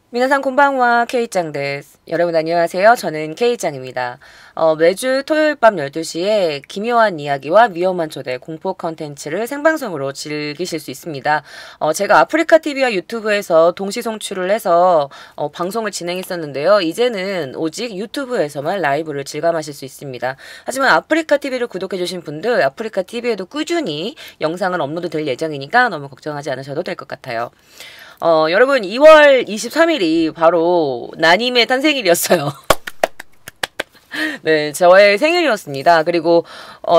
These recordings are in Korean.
미나상 곤방와 K짱 데스. 여러분 안녕하세요. 저는 K짱입니다. 매주 토요일 밤 12시에 기묘한 이야기와 위험한 초대 공포 컨텐츠를 생방송으로 즐기실 수 있습니다. 제가 아프리카 TV와 유튜브에서 동시 송출을 해서 방송을 진행했었는데요. 이제는 오직 유튜브에서만 라이브를 즐감하실 수 있습니다. 하지만 아프리카 TV를 구독해주신 분들 아프리카 TV에도 꾸준히 영상은 업로드 될 예정이니까 너무 걱정하지 않으셔도 될 것 같아요. 여러분 2월 23일이 바로 나님의 탄생일이었어요. 네, 저의 생일이었습니다. 그리고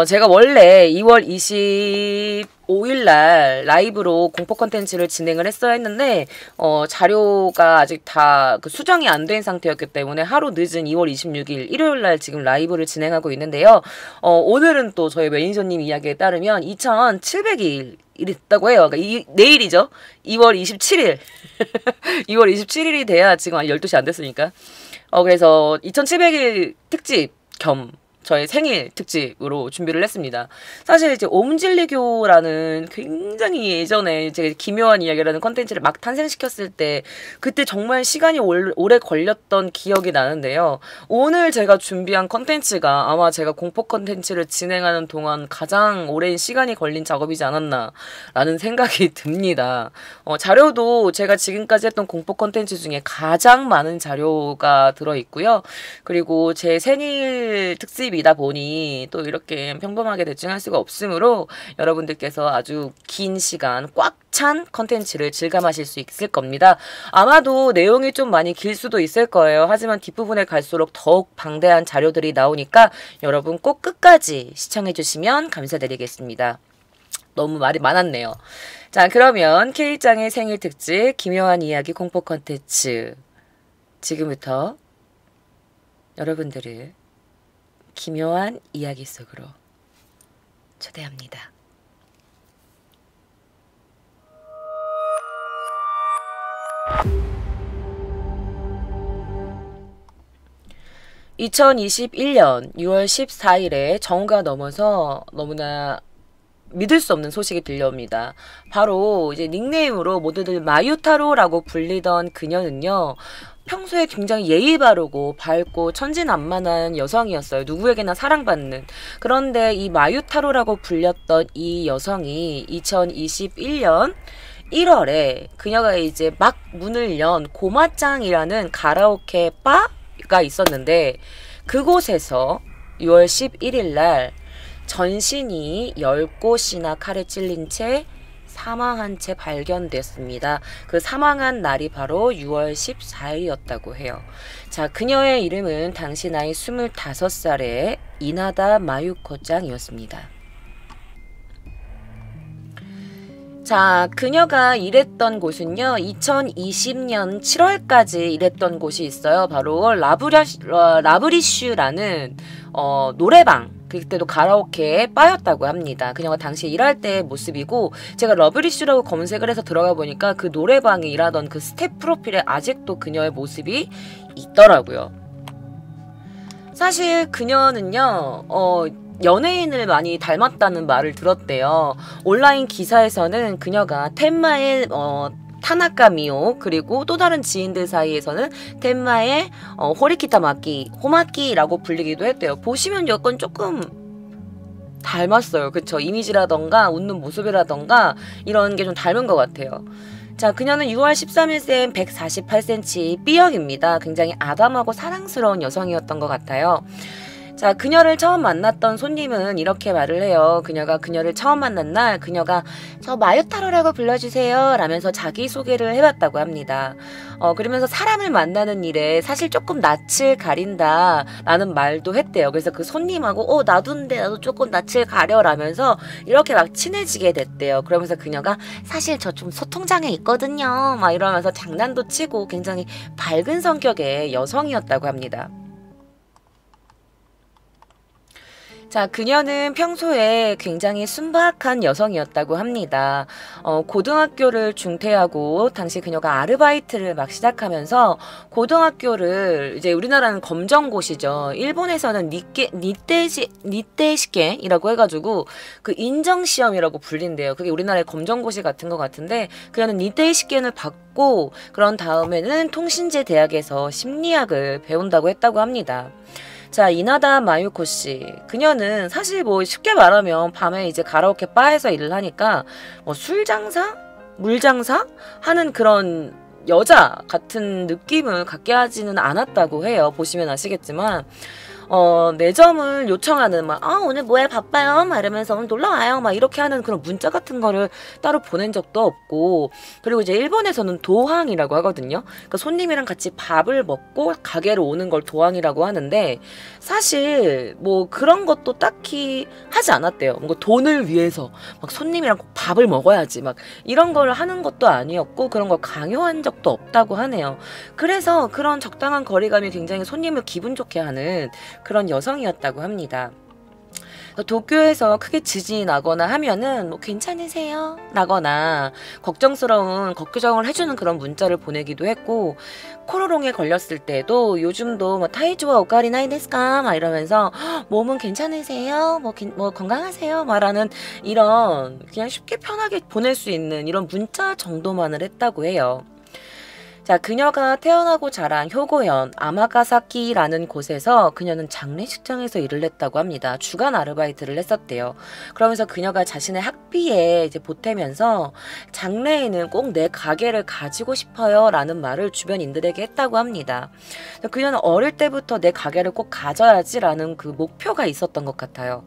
제가 원래 2월 25일 날 라이브로 공포 컨텐츠를 진행을 했어야 했는데 자료가 아직 다 그 수정이 안 된 상태였기 때문에 하루 늦은 2월 26일 일요일 날 지금 라이브를 진행하고 있는데요. 오늘은 또 저희 매니저님 이야기에 따르면 2700일 이랬다고 해요. 그러니까 내일이죠. 2월 27일. 2월 27일이 돼야 지금 12시 안 됐으니까. 그래서 2700일 특집 겸 저의 생일 특집으로 준비를 했습니다. 사실 이제 옴진리교라는 굉장히 예전에 제가 기묘한 이야기라는 컨텐츠를 막 탄생시켰을 때 그때 정말 시간이 오래 걸렸던 기억이 나는데요. 오늘 제가 준비한 컨텐츠가 아마 제가 공포 컨텐츠를 진행하는 동안 가장 오랜 시간이 걸린 작업이지 않았나 라는 생각이 듭니다. 자료도 제가 지금까지 했던 공포 컨텐츠 중에 가장 많은 자료가 들어있고요. 그리고 제 생일 특집이 이다 보니 또 이렇게 평범하게 대충 할 수가 없으므로 여러분들께서 아주 긴 시간 꽉 찬 컨텐츠를 즐감하실 수 있을 겁니다. 아마도 내용이 좀 많이 길 수도 있을 거예요. 하지만 뒷부분에 갈수록 더욱 방대한 자료들이 나오니까 여러분 꼭 끝까지 시청해 주시면 감사드리겠습니다. 너무 말이 많았네요. 자, 그러면 K짱의 생일 특집 기묘한 이야기 공포 컨텐츠 지금부터 여러분들을 기묘한 이야기 속으로 초대합니다. (2021년 6월 14일에) 정오가 넘어서 너무나 믿을 수 없는 소식이 들려옵니다. 바로 이제 닉네임으로 모두들 마유타로라고 불리던 그녀는요. 평소에 굉장히 예의 바르고 밝고 천진난만한 여성이었어요. 누구에게나 사랑받는. 그런데 이 마유타로라고 불렸던 이 여성이 2021년 1월에 그녀가 이제 막 문을 연 고마짱이라는 가라오케 바가 있었는데 그곳에서 6월 11일 날 전신이 10곳이나 칼에 찔린 채 사망한 채 발견됐습니다. 그 사망한 날이 바로 6월 14일이었다고 해요. 자, 그녀의 이름은 당시 나이 25살의 이나다 마유코짱이었습니다. 자, 그녀가 일했던 곳은요, 2020년 7월까지 일했던 곳이 있어요. 바로 라브리슈라는 노래방, 그때도 가라오케 바였다고 합니다. 그녀가 당시 일할 때의 모습이고, 제가 러브리슈라고 검색을 해서 들어가 보니까 그 노래방에 일하던 그 스텝 프로필에 아직도 그녀의 모습이 있더라고요. 사실 그녀는요, 연예인을 많이 닮았다는 말을 들었대요. 온라인 기사에서는 그녀가 텐마의 타나카 미오, 그리고 또 다른 지인들 사이에서는 텐마의 호리키타 마키, 호마키라고 불리기도 했대요. 보시면 여건 조금 닮았어요. 그쵸? 이미지라던가 웃는 모습이라던가 이런 게 좀 닮은 것 같아요. 자, 그녀는 6월 13일생 148cm B형입니다. 굉장히 아담하고 사랑스러운 여성이었던 것 같아요. 자, 그녀를 처음 만났던 손님은 이렇게 말을 해요. 그녀를 처음 만난 날 그녀가 저 마유타로라고 불러주세요 라면서 자기소개를 해봤다고 합니다. 그러면서 사람을 만나는 일에 사실 조금 낯을 가린다 라는 말도 했대요. 그래서 그 손님하고 나도인데 나도 조금 낯을 가려 라면서 이렇게 막 친해지게 됐대요. 그러면서 그녀가 사실 저 좀 소통장애 있거든요 막 이러면서 장난도 치고 굉장히 밝은 성격의 여성이었다고 합니다. 자, 그녀는 평소에 굉장히 순박한 여성이었다고 합니다. 고등학교를 중퇴하고 당시 그녀가 아르바이트를 막 시작하면서 고등학교를 이제 우리나라는 검정고시죠. 일본에서는 니테시켄이라고 해가지고 그 인정시험이라고 불린대요. 그게 우리나라의 검정고시 같은 것 같은데 그녀는 니테시켄을 받고 그런 다음에는 통신제 대학에서 심리학을 배운다고 했다고 합니다. 자, 이나다 마유코 씨. 그녀는 사실 뭐 쉽게 말하면 밤에 이제 가라오케 바에서 일을 하니까 뭐 술 장사? 물 장사? 하는 그런 여자 같은 느낌을 갖게 하지는 않았다고 해요. 보시면 아시겠지만. 매점을 요청하는 오늘 뭐해 바빠요 막 이러면서 오늘 놀러 와요 막 이렇게 하는 그런 문자 같은 거를 따로 보낸 적도 없고 그리고 이제 일본에서는 도항이라고 하거든요. 그러니까 손님이랑 같이 밥을 먹고 가게로 오는 걸 도항이라고 하는데 사실 뭐 그런 것도 딱히 하지 않았대요. 뭔가 돈을 위해서 막 손님이랑 꼭 밥을 먹어야지 막 이런 걸 하는 것도 아니었고 그런 걸 강요한 적도 없다고 하네요. 그래서 그런 적당한 거리감이 굉장히 손님을 기분 좋게 하는 그런 여성이었다고 합니다. 도쿄에서 크게 지진이 나거나 하면은 뭐 괜찮으세요? 라거나 걱정을 해주는 그런 문자를 보내기도 했고 코로롱에 걸렸을 때도 요즘도 뭐 타이주와 오카리나이 데스까? 막 이러면서 몸은 괜찮으세요? 뭐 건강하세요? 말하는 이런 그냥 쉽게 편하게 보낼 수 있는 이런 문자 정도만을 했다고 해요. 자, 그녀가 태어나고 자란 효고현 아마가사키라는 곳에서 그녀는 장례식장에서 일을 했다고 합니다. 주간 아르바이트를 했었대요. 그러면서 그녀가 자신의 학비에 이제 보태면서 장래에는 꼭 내 가게를 가지고 싶어요 라는 말을 주변인들에게 했다고 합니다. 그녀는 어릴 때부터 내 가게를 꼭 가져야지 라는 그 목표가 있었던 것 같아요.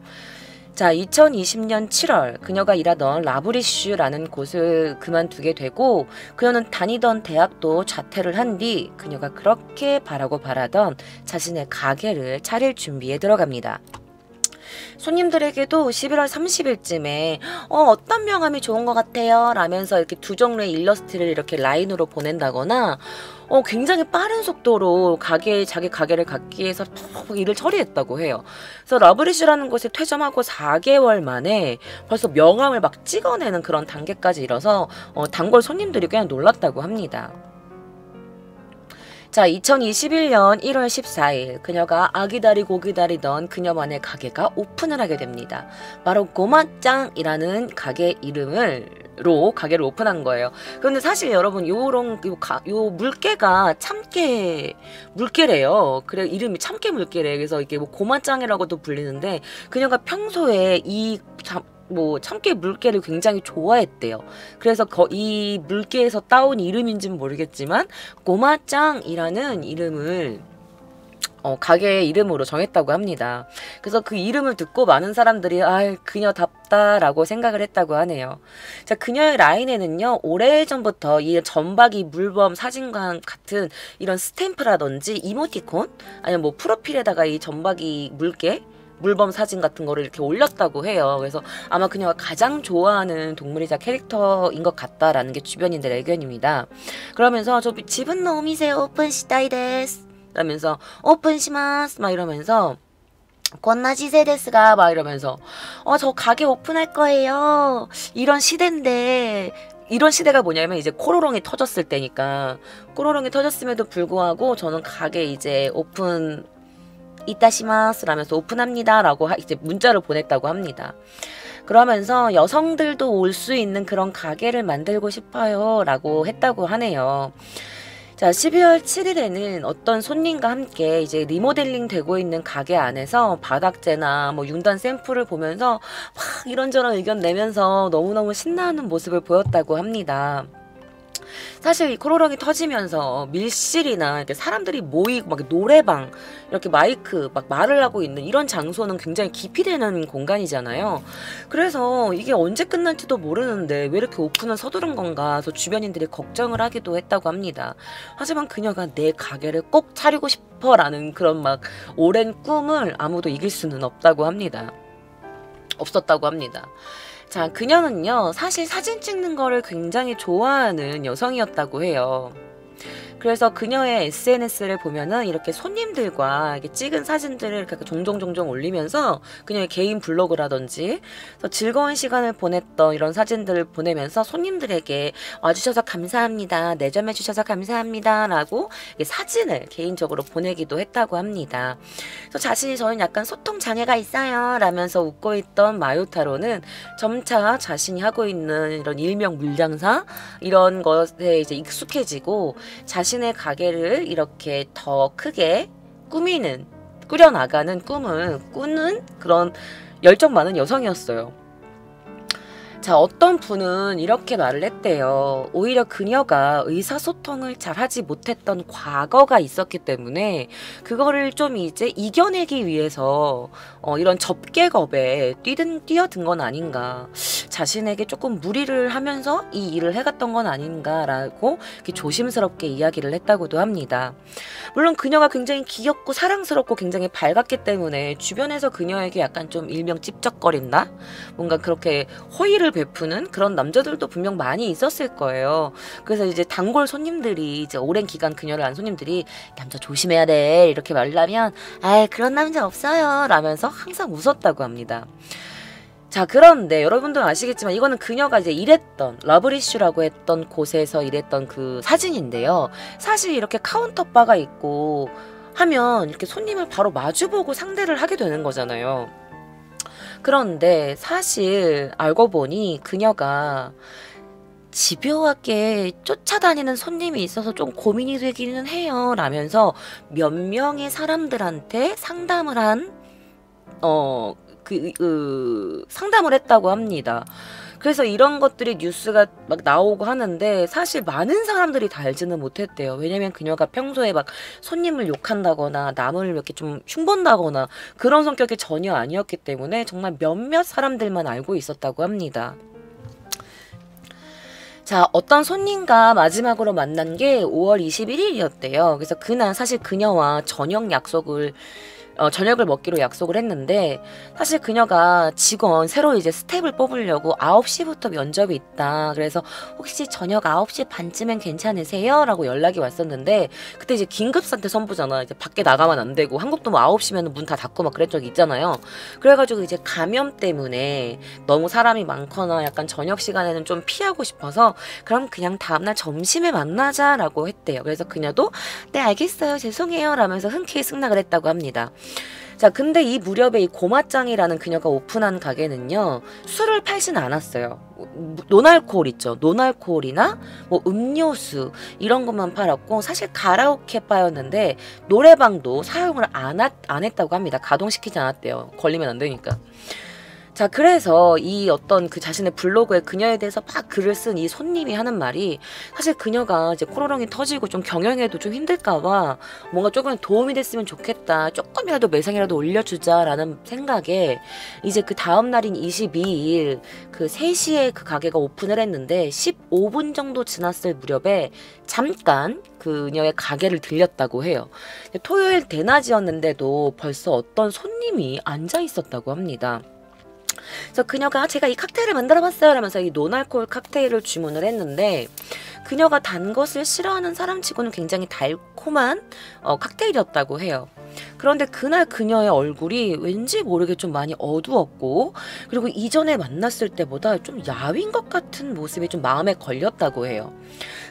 자, 2020년 7월 그녀가 일하던 라브리슈라는 곳을 그만두게 되고 그녀는 다니던 대학도 자퇴를 한 뒤 그녀가 그렇게 바라던 자신의 가게를 차릴 준비에 들어갑니다. 손님들에게도 11월 30일쯤에 어떤 명함이 좋은 것 같아요 라면서 이렇게 두 종류의 일러스트를 이렇게 라인으로 보낸다거나 굉장히 빠른 속도로 자기 가게를 갖기 위해서 일을 처리했다고 해요. 그래서 러브리쉬라는 곳에 퇴점하고 4개월 만에 벌써 명함을 막 찍어내는 그런 단계까지 이뤄서 단골 손님들이 그냥 놀랐다고 합니다. 자, 2021년 1월 14일 그녀가 아기다리고 기다리던 그녀만의 가게가 오픈을 하게 됩니다. 바로 고마짱이라는 가게 이름으로 가게를 오픈한 거예요. 그런데 사실 여러분 요 물개가 참깨 물개래요. 그래 이름이 참깨 물개래. 그래서 이게 뭐 고마짱이라고도 불리는데 그녀가 평소에 참깨 물개를 굉장히 좋아했대요. 그래서 이 물개에서 따온 이름인지는 모르겠지만 고마짱이라는 이름을 가게 이름으로 정했다고 합니다. 그래서 그 이름을 듣고 많은 사람들이 그녀답다라고 생각을 했다고 하네요. 자, 그녀의 라인에는요 오래전부터 이 전박이 물범 사진관 같은 이런 스탬프라든지 이모티콘 아니면 뭐 프로필에다가 이 전박이 물범 사진 같은 거를 이렇게 올렸다고 해요. 그래서 아마 그녀가 가장 좋아하는 동물이자 캐릭터인 것 같다라는 게 주변인들의 의견입니다. 그러면서 저 지분 노미세 오픈 시다이 데스 라면서 오픈 시마스 막 이러면서 건나 시세 데스가 막 이러면서 저 가게 오픈할 거예요. 이런 시대인데 이런 시대가 뭐냐면 이제 코로롱이 터졌을 때니까 코로롱이 터졌음에도 불구하고 저는 가게 이제 오픈 이따시마스 라면서 오픈합니다 라고 이제 문자를 보냈다고 합니다. 그러면서 여성들도 올 수 있는 그런 가게를 만들고 싶어요 라고 했다고 하네요. 자, 12월 7일에는 어떤 손님과 함께 이제 리모델링 되고 있는 가게 안에서 바닥재나 뭐 융단 샘플을 보면서 막 이런저런 의견 내면서 너무너무 신나는 모습을 보였다고 합니다. 사실 이 코로롱이 터지면서 밀실이나 이렇게 사람들이 모이고 막 노래방 이렇게 마이크 막 말을 하고 있는 이런 장소는 굉장히 기피되는 공간이잖아요. 그래서 이게 언제 끝날지도 모르는데 왜 이렇게 오픈을 서두른 건가 해서 주변인들이 걱정을 하기도 했다고 합니다. 하지만 그녀가 내 가게를 꼭 차리고 싶어 라는 그런 막 오랜 꿈을 아무도 이길 수는 없었다고 합니다. 자, 그녀는요 사실 사진 찍는 거를 굉장히 좋아하는 여성이었다고 해요. 그래서 그녀의 SNS를 보면은 이렇게 손님들과 이렇게 찍은 사진들을 이렇게 종종 올리면서 그녀의 개인 블로그라든지 즐거운 시간을 보냈던 이런 사진들을 보내면서 손님들에게 와주셔서 감사합니다. 내점해 주셔서 감사합니다. 라고 사진을 개인적으로 보내기도 했다고 합니다. 그래서 자신이 저는 약간 소통 장애가 있어요. 라면서 웃고 있던 마요타로는 점차 자신이 하고 있는 이런 일명 물장사 이런 것에 이제 익숙해지고 자신의 가게를 이렇게 더 크게 꾸려나가는 꿈을 꾸는 그런 열정 많은 여성이었어요. 자, 어떤 분은 이렇게 말을 했대요. 오히려 그녀가 의사소통을 잘하지 못했던 과거가 있었기 때문에 그거를 좀 이제 이겨내기 위해서 이런 접객업에 뛰어든 건 아닌가. 자신에게 조금 무리를 하면서 이 일을 해갔던 건 아닌가라고 이렇게 조심스럽게 이야기를 했다고도 합니다. 물론 그녀가 굉장히 귀엽고 사랑스럽고 굉장히 밝았기 때문에 주변에서 그녀에게 약간 좀 일명 찝쩍거린다? 뭔가 그렇게 호의를 베푸는 그런 남자들도 분명 많이 있었을 거예요. 그래서 이제 단골 손님들이 이제 오랜 기간 그녀를 안 손님들이 남자 조심해야 돼 이렇게 말을 하면 아이 그런 남자 없어요 라면서 항상 웃었다고 합니다. 자, 그런데 여러분들은 아시겠지만 이거는 그녀가 이제 일했던 러브리슈라고 했던 곳에서 일했던 그 사진인데요. 사실 이렇게 카운터바가 있고 하면 이렇게 손님을 바로 마주보고 상대를 하게 되는 거잖아요. 그런데 사실 알고 보니 그녀가 집요하게 쫓아다니는 손님이 있어서 좀 고민이 되기는 해요 라면서 몇 명의 사람들한테 상담을 한 상담을 했다고 합니다. 그래서 이런 것들이 뉴스가 막 나오고 하는데 사실 많은 사람들이 다 알지는 못했대요. 왜냐면 그녀가 평소에 막 손님을 욕한다거나 남을 이렇게 좀 흉본다거나 그런 성격이 전혀 아니었기 때문에 정말 몇몇 사람들만 알고 있었다고 합니다. 자, 어떤 손님과 마지막으로 만난 게 5월 21일이었대요. 그래서 그날 사실 그녀와 저녁을 먹기로 약속을 했는데 사실 그녀가 직원 새로 이제 스텝을 뽑으려고 9시부터 면접이 있다. 그래서 혹시 저녁 9시 반쯤엔 괜찮으세요? 라고 연락이 왔었는데 그때 이제 긴급상태 선부잖아. 이제 밖에 나가면 안 되고 한국도 뭐 9시면 문 다 닫고 막 그런 적이 있잖아요. 그래가지고 이제 감염 때문에 너무 사람이 많거나 약간 저녁 시간에는 좀 피하고 싶어서 그럼 그냥 다음날 점심에 만나자 라고 했대요. 그래서 그녀도 네 알겠어요 죄송해요 라면서 흔쾌히 승낙을 했다고 합니다. 자, 근데 이 무렵에 이 고마짱이라는 그녀가 오픈한 가게는요 술을 팔진 않았어요. 노날콜 있죠. 노날콜이나 뭐 음료수 이런 것만 팔았고 사실 가라오케 바였는데 노래방도 사용을 안 했다고 합니다. 가동시키지 않았대요. 걸리면 안 되니까. 자, 그래서 이 어떤 그 자신의 블로그에 그녀에 대해서 막 글을 쓴 이 손님이 하는 말이 사실 그녀가 이제 코로나이 터지고 좀 경영에도 좀 힘들까봐 뭔가 조금 도움이 됐으면 좋겠다. 조금이라도 매상이라도 올려주자라는 생각에 이제 그 다음 날인 22일 그 3시에 그 가게가 오픈을 했는데 15분 정도 지났을 무렵에 잠깐 그녀의 가게를 들렸다고 해요. 토요일 대낮이었는데도 벌써 어떤 손님이 앉아 있었다고 합니다. 그래서 그녀가 제가 이 칵테일을 만들어봤어요 라면서 이 노날콜 칵테일을 주문을 했는데 그녀가 단 것을 싫어하는 사람치고는 굉장히 달콤한 칵테일이었다고 해요. 그런데 그날 그녀의 얼굴이 왠지 모르게 좀 많이 어두웠고 그리고 이전에 만났을 때보다 좀 야윈 것 같은 모습이 좀 마음에 걸렸다고 해요.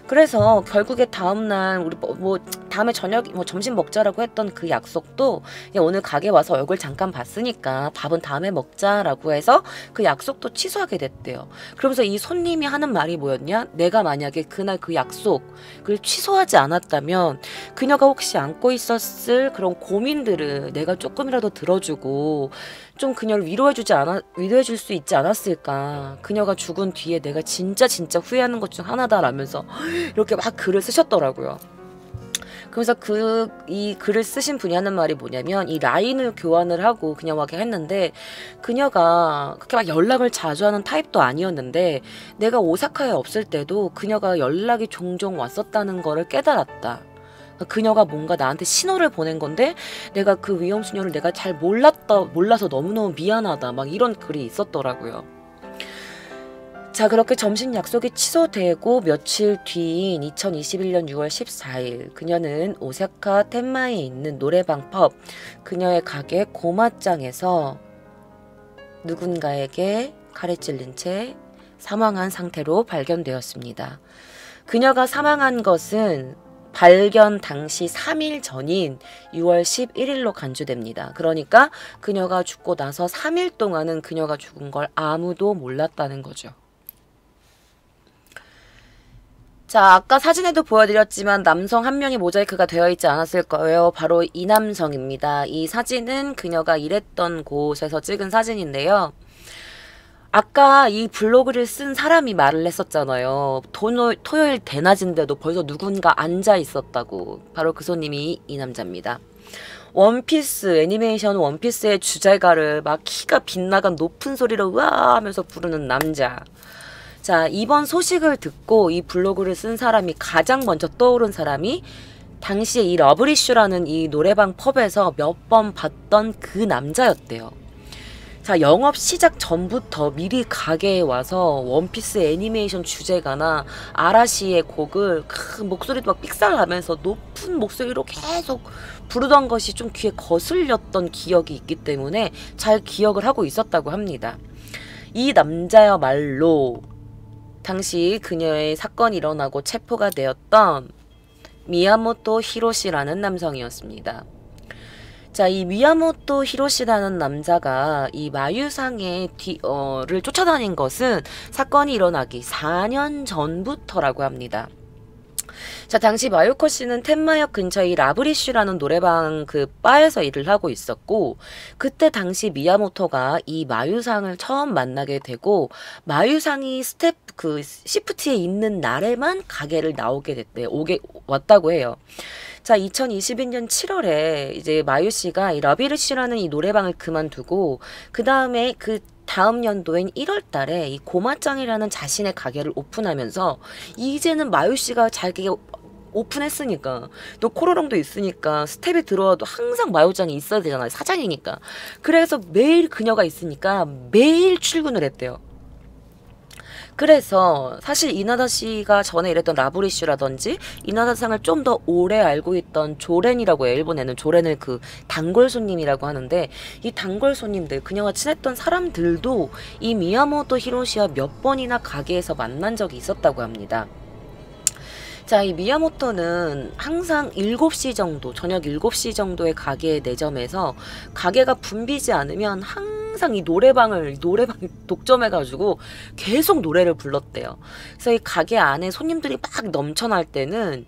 그래서 결국에 다음날 우리 뭐 다음에 저녁 뭐 점심 먹자라고 했던 그 약속도 그냥 오늘 가게 와서 얼굴 잠깐 봤으니까 밥은 다음에 먹자라고 해서 그 약속도 취소하게 됐대요. 그러면서 이 손님이 하는 말이 뭐였냐? 내가 만약에 그날 그 약속을 취소하지 않았다면 그녀가 혹시 안고 있었을 그런 고민들을 내가 조금이라도 들어주고 좀 그녀를 위로해줄 수 있지 않았을까. 그녀가 죽은 뒤에 내가 진짜 후회하는 것 중 하나다라면서 이렇게 막 글을 쓰셨더라고요. 그래서 이 글을 쓰신 분이 하는 말이 뭐냐면 이 라인을 교환을 하고 그녀에게 했는데 그녀가 그렇게 막 연락을 자주 하는 타입도 아니었는데 내가 오사카에 없을 때도 그녀가 연락이 종종 왔었다는 거를 깨달았다. 그녀가 뭔가 나한테 신호를 보낸 건데 내가 그 위험수녀를 내가 잘 몰라서 너무너무 미안하다 막 이런 글이 있었더라고요. 자, 그렇게 점심 약속이 취소되고 며칠 뒤인 2021년 6월 14일 그녀는 오사카 텐마에 있는 노래방 펍 그녀의 가게 고마짱에서 누군가에게 칼에 찔린 채 사망한 상태로 발견되었습니다. 그녀가 사망한 것은 발견 당시 3일 전인 6월 11일로 간주됩니다. 그러니까 그녀가 죽고 나서 3일 동안은 그녀가 죽은 걸 아무도 몰랐다는 거죠. 자, 아까 사진에도 보여드렸지만 남성 한 명이 모자이크가 되어 있지 않았을 거예요. 바로 이 남성입니다. 이 사진은 그녀가 일했던 곳에서 찍은 사진인데요. 아까 이 블로그를 쓴 사람이 말을 했었잖아요. 토요일 대낮인데도 벌써 누군가 앉아 있었다고. 바로 그 손님이 이 남자입니다. 원피스, 애니메이션 원피스의 주제가를 막 키가 빗나간 높은 소리로 으아 하면서 부르는 남자. 자, 이번 소식을 듣고 이 블로그를 쓴 사람이 가장 먼저 떠오른 사람이 당시에 이 러브리슈라는 이 노래방 펍에서 몇 번 봤던 그 남자였대요. 자, 영업 시작 전부터 미리 가게에 와서 원피스 애니메이션 주제가나 아라시의 곡을 목소리도 막 삑살나면서 높은 목소리로 계속 부르던 것이 좀 귀에 거슬렸던 기억이 있기 때문에 잘 기억을 하고 있었다고 합니다. 이 남자야말로 당시 그녀의 사건이 일어나고 체포가 되었던 미야모토 히로시라는 남성이었습니다. 자, 이 미야모토 히로시라는 남자가 이 마유상의 를 쫓아다닌 것은 사건이 일어나기 4년 전부터라고 합니다. 자, 당시 마유코 씨는 텐마역 근처의 라브리슈라는 노래방 그 바에서 일을 하고 있었고, 그때 당시 미야모토가 이 마유상을 처음 만나게 되고, 마유상이 시프트에 있는 날에만 가게를 나오게 됐대요. 왔다고 해요. 자, 2022년 7월에 이제 마유 씨가 이 러비르시라는 이 노래방을 그만두고, 그 다음에 다음 연도인 1월 달에 이 고마짱이라는 자신의 가게를 오픈하면서 이제는 마유 씨가 자기 오픈했으니까 또 코로롱도 있으니까 스텝이 들어와도 항상 마유짱이 있어야 되잖아요. 사장이니까. 그래서 매일 그녀가 있으니까 매일 출근을 했대요. 그래서 사실 이나다 씨가 전에 일했던 라브리슈라든지 이나다상을 좀 더 오래 알고 있던 조렌이라고 해요. 일본에는 조렌을 그 단골 손님이라고 하는데, 이 단골 손님들, 그녀가 친했던 사람들도 이 미야모토 히로시와 몇 번이나 가게에서 만난 적이 있었다고 합니다. 자, 이 미야모토는 항상 7시 정도, 저녁 7시 정도의 가게에 내점에서 가게가 붐비지 않으면 항상 이 노래방 독점해가지고 계속 노래를 불렀대요. 그래서 이 가게 안에 손님들이 막 넘쳐날 때는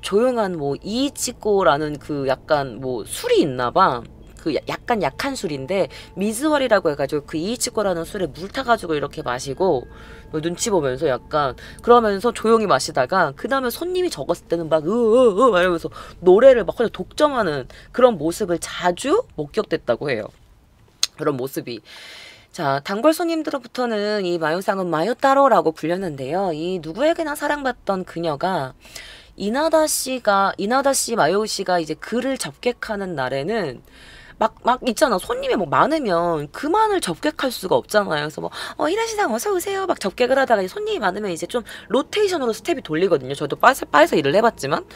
조용한 뭐 이이치코라는 그 약간 뭐 술이 있나봐. 그 약간 약한 술인데 미즈월이라고 해가지고 그 이이치코라는 술에 물 타가지고 이렇게 마시고 눈치 보면서 약간 그러면서 조용히 마시다가 그 다음에 손님이 적었을 때는 막 으으으 이러면서 노래를 막 혼자 독점하는 그런 모습을 자주 목격됐다고 해요. 그런 모습이. 자, 단골 손님들로부터는 이 마유상은 마유따로라고 불렸는데요. 이 누구에게나 사랑받던 그녀가 이나다 씨, 마유 씨가 이제 그를 접객하는 날에는 막 있잖아. 손님이 뭐 많으면 그만을 접객할 수가 없잖아요. 그래서 뭐, 이라시상 어서오세요. 막 접객을 하다가 손님이 많으면 이제 좀 로테이션으로 스텝이 돌리거든요. 저도 바에서 일을 해봤지만.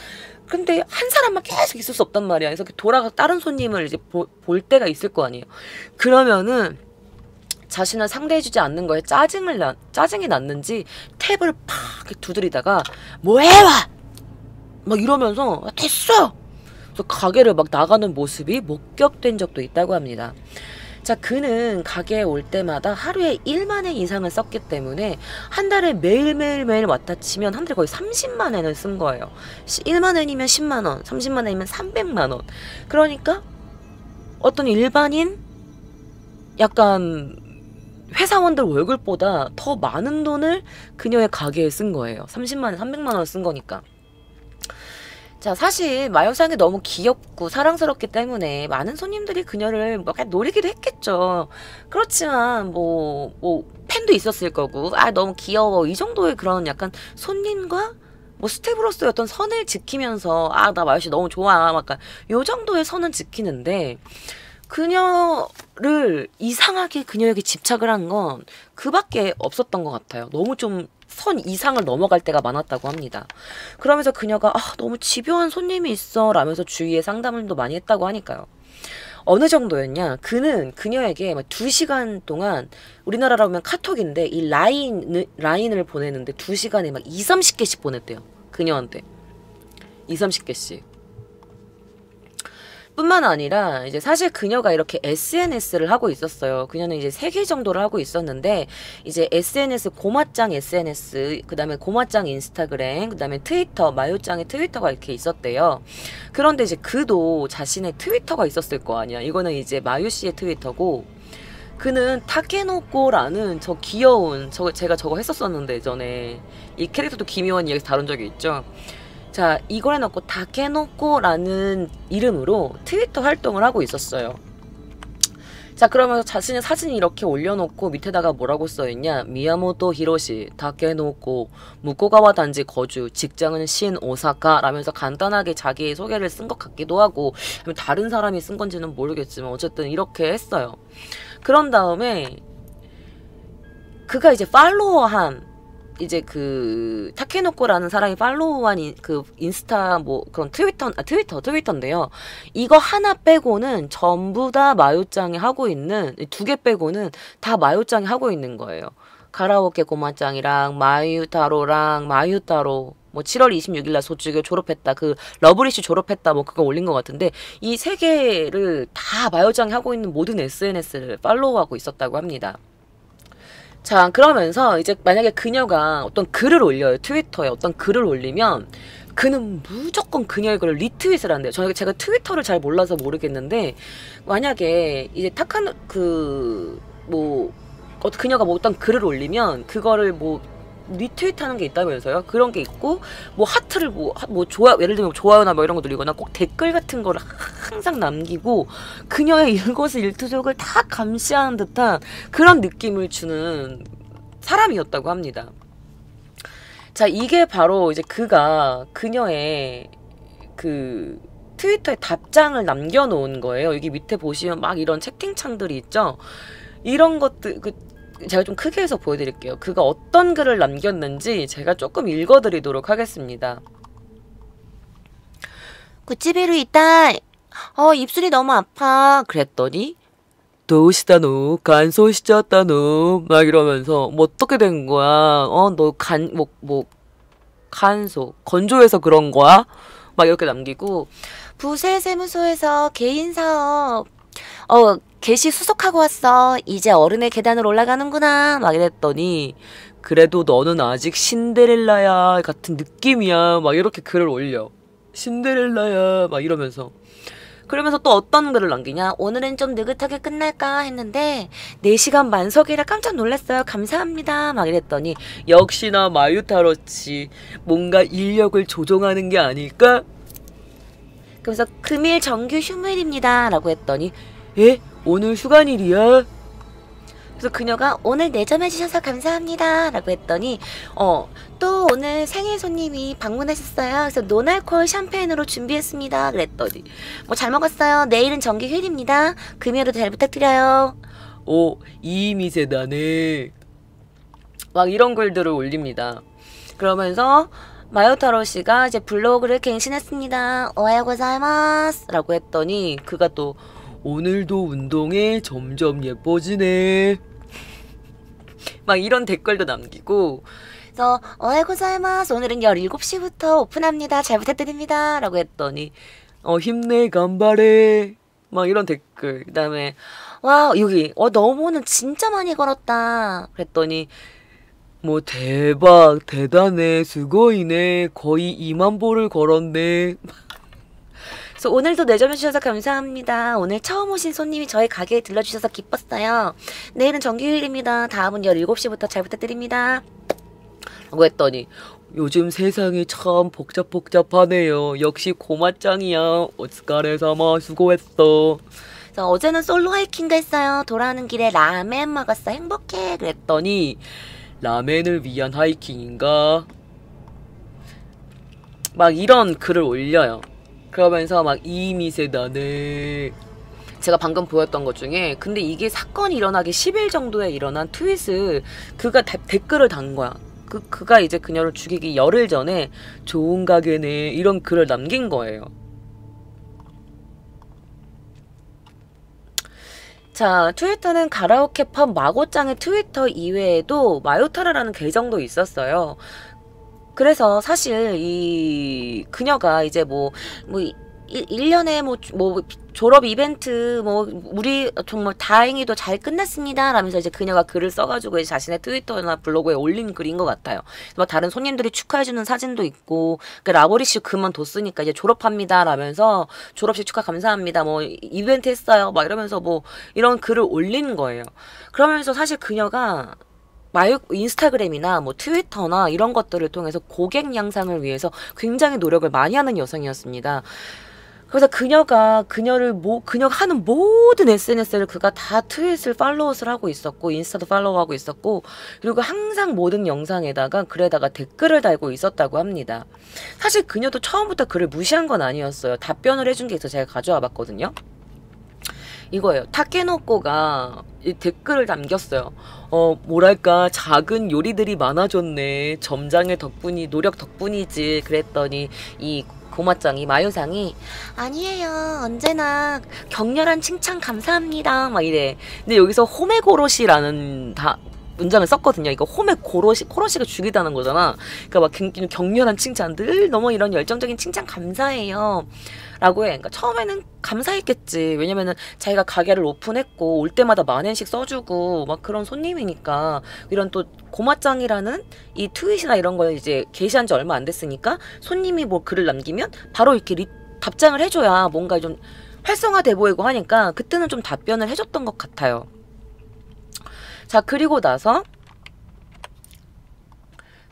근데 한 사람만 계속 있을 수 없단 말이야. 그래서 다른 손님을 이제 볼 때가 있을 거 아니에요. 그러면은 자신을 상대해주지 않는 거에 짜증이 났는지 탭을 팍 두드리다가 뭐해와! 막 이러면서 됐어! 그래서 가게를 막 나가는 모습이 목격된 적도 있다고 합니다. 자, 그는 가게에 올 때마다 하루에 1만 엔 이상을 썼기 때문에 한 달에 매일매일 왔다 치면 한 달에 거의 30만 엔을 쓴 거예요. 1만 엔이면 10만 원, 30만 엔이면 300만 원. 그러니까 어떤 일반인 약간 회사원들 월급보다 더 많은 돈을 그녀의 가게에 쓴 거예요. 30만 엔, 300만 원을 쓴 거니까. 자, 사실 마요상이 너무 귀엽고 사랑스럽기 때문에 많은 손님들이 그녀를 막 노리기도 했겠죠. 그렇지만 뭐 팬도 있었을 거고, 너무 귀여워, 이 정도의 그런 약간 손님과 뭐 스텝으로서의 어떤 선을 지키면서 나 마요씨 너무 좋아, 약간 요 정도의 선은 지키는데, 그녀를 이상하게 그녀에게 집착을 한 건 그밖에 없었던 것 같아요. 너무 좀 선 이상을 넘어갈 때가 많았다고 합니다. 그러면서 그녀가 너무 집요한 손님이 있어 라면서 주위에 상담을 또 많이 했다고 하니까요. 어느 정도였냐? 그는 그녀에게 막 2시간 동안 우리나라로 하면 카톡인데 이 라인을 보내는데 2시간에 막 2, 30개씩 보냈대요. 그녀한테. 2, 30개씩. 뿐만 아니라 이제 사실 그녀가 이렇게 SNS를 하고 있었어요. 그녀는 이제 3개 정도를 하고 있었는데 이제 SNS 고마짱 SNS, 그다음에 고마짱 인스타그램, 그다음에 트위터, 마요짱의 트위터가 이렇게 있었대요. 그런데 이제 그도 자신의 트위터가 있었을 거 아니야. 이거는 이제 마유 씨의 트위터고 그는 타케노코라는 저 귀여운 제가 저거 했었었는데 전에 이 캐릭터도 기묘한 이야기 다룬 적이 있죠. 자, 이걸 해놓고 다케노코라는 이름으로 트위터 활동을 하고 있었어요. 자, 그러면서 자신의 사진을 이렇게 올려놓고 밑에다가 뭐라고 써있냐? 미야모토 히로시, 다케노코, 무코가와 단지 거주, 직장은 신 오사카 라면서 간단하게 자기의 소개를 쓴 것 같기도 하고 다른 사람이 쓴 건지는 모르겠지만 어쨌든 이렇게 했어요. 그런 다음에 그가 이제 팔로워한 이제 그 타케노코라는 사람이 팔로우한 그 인스타 뭐 그런 트위터인데요. 이거 하나 빼고는 전부 다 마요짱이 하고 있는 2개 빼고는 다 마요짱이 하고 있는 거예요. 가라오케 고마짱이랑 마유타로랑 마유타로 뭐 7월 26일 날 소중교 졸업했다. 그 러브리쉬 졸업했다. 뭐 그거 올린 것 같은데 이 3개를 다 마요짱이 하고 있는 모든 SNS를 팔로우하고 있었다고 합니다. 자, 그러면서 이제 만약에 그녀가 어떤 글을 올려요. 트위터에 어떤 글을 올리면 그는 무조건 그녀의 글을 리트윗을 한대요. 제가 트위터를 잘 몰라서 모르겠는데 만약에 이제 그녀가 뭐 어떤 글을 올리면 그거를 뭐 리트윗하는 게 있다면서요. 그런 게 있고 뭐 하트를 예를 들면 좋아요나 뭐 이런 거 누르거나 꼭 댓글 같은 거를 항상 남기고 그녀의 일거수일투족을 다 감시하는 듯한 그런 느낌을 주는 사람이었다고 합니다. 자, 이게 바로 이제 그가 그녀의 그 트위터에 답장을 남겨놓은 거예요. 여기 밑에 보시면 막 이런 채팅창들이 있죠. 이런 것들 제가 좀 크게 해서 보여드릴게요. 그가 어떤 글을 남겼는지 제가 조금 읽어드리도록 하겠습니다. 구찌비루 있다. 입술이 너무 아파. 그랬더니 도우시다노 간소시켰다노 막 이러면서 뭐 어떻게 된 거야? 너 간소 건조해서 그런 거야? 막 이렇게 남기고 부세세무소에서 개인사업 개시 수속하고 왔어. 이제 어른의 계단을 올라가는구나. 막 이랬더니 그래도 너는 아직 신데렐라야 같은 느낌이야. 막 이렇게 글을 올려. 신데렐라야 막 이러면서 그러면서 또 어떤 글을 남기냐. 오늘은 좀 느긋하게 끝날까 했는데 4시간 만석이라 깜짝 놀랐어요. 감사합니다. 막 이랬더니 역시나 마유타로치 뭔가 인력을 조종하는 게 아닐까? 그래서 금일 정규 휴무일입니다. 라고 했더니 오늘 휴관일이야? 그래서 그녀가 오늘 내점해주셔서 감사합니다. 라고 했더니 또 오늘 생일 손님이 방문하셨어요. 그래서 노알코올 샴페인으로 준비했습니다. 그랬더니 뭐 잘 먹었어요. 내일은 정기 휴일입니다. 금요일도 잘 부탁드려요. 이미세다네. 막 이런 글들을 올립니다. 그러면서 마요타로 씨가 이제 블로그를 갱신했습니다. 오하요 고자이마스 라고 했더니 그가 또 오늘도 운동에 점점 예뻐지네. 막 이런 댓글도 남기고 그래서 오하요 고자이마스 오늘은 17시부터 오픈합니다. 잘 부탁드립니다. 라고 했더니 힘내 간발해. 막 이런 댓글. 그 다음에 와 여기 너무는 진짜 많이 걸었다. 그랬더니 뭐 대박 대단해 수고이네 거의 2만 보를 걸었네. 그래서 오늘도 내점해주셔서 감사합니다. 오늘 처음 오신 손님이 저희 가게에 들러주셔서 기뻤어요. 내일은 정규휴일입니다. 다음은 17시부터 잘 부탁드립니다. 라고 했더니 요즘 세상이 참 복잡하네요. 역시 고마짱이야. 오츠카레사마 수고했어. 그래서 어제는 솔로 하이킹도 했어요. 돌아오는 길에 라멘 먹었어. 행복해. 그랬더니 라멘을 위한 하이킹인가? 막 이런 글을 올려요. 그러면서 막 이미세다네. 제가 방금 보였던 것 중에 근데 이게 사건이 일어나기 10일 정도에 일어난 트윗을 그가 댓글을 단 거야. 그가 이제 그녀를 죽이기 열흘 전에 좋은 가게네 이런 글을 남긴 거예요. 자, 트위터는 가라오케 펍 마고짱의 트위터 이외에도 마요타라라는 계정도 있었어요. 그래서 사실 이 그녀가 이제 뭐 1년에 뭐 졸업 이벤트 우리 정말 다행히도 잘 끝났습니다 라면서 이제 그녀가 글을 써가지고 이제 자신의 트위터나 블로그에 올린 글인 것 같아요. 뭐 다른 손님들이 축하해주는 사진도 있고 라보리씨 그만뒀으니까 이제 졸업합니다 라면서 졸업식 축하 감사합니다 뭐 이벤트 했어요 막 이러면서 뭐 이런 글을 올린 거예요. 그러면서 사실 그녀가 인스타그램이나 뭐 트위터나 이런 것들을 통해서 고객 양상을 위해서 굉장히 노력을 많이 하는 여성이었습니다. 그래서 그녀가 하는 모든 SNS를 그가 다 트윗을 팔로우를 하고 있었고 인스타도 팔로우하고 있었고 그리고 항상 모든 영상에다가 글에다가 댓글을 달고 있었다고 합니다. 사실 그녀도 처음부터 글을 무시한 건 아니었어요. 답변을 해준 게 있어서 제가 가져와 봤거든요. 이거예요. 타케노코가 이 댓글을 남겼어요. 뭐랄까 작은 요리들이 많아졌네. 점장의 덕분이 노력 덕분이지. 그랬더니 이 고마짱이 마요상이 아니에요. 언제나 격렬한 칭찬 감사합니다. 막 이래. 근데 여기서 호메고로시라는 문장을 썼거든요. 이거 코로시가 죽이다는 거잖아. 그러니까 막 격렬한 칭찬들 너무 이런 열정적인 칭찬 감사해요. 라고 해. 그러니까 처음에는 감사했겠지. 왜냐면은 자기가 가게를 오픈했고 올 때마다 만엔씩 써주고 막 그런 손님이니까 이런 또 고마짱이라는 이 트윗이나 이런 걸 이제 게시한 지 얼마 안 됐으니까 손님이 뭐 글을 남기면 바로 이렇게 답장을 해줘야 뭔가 좀 활성화돼 보이고 하니까 그때는 좀 답변을 해줬던 것 같아요. 자, 그리고 나서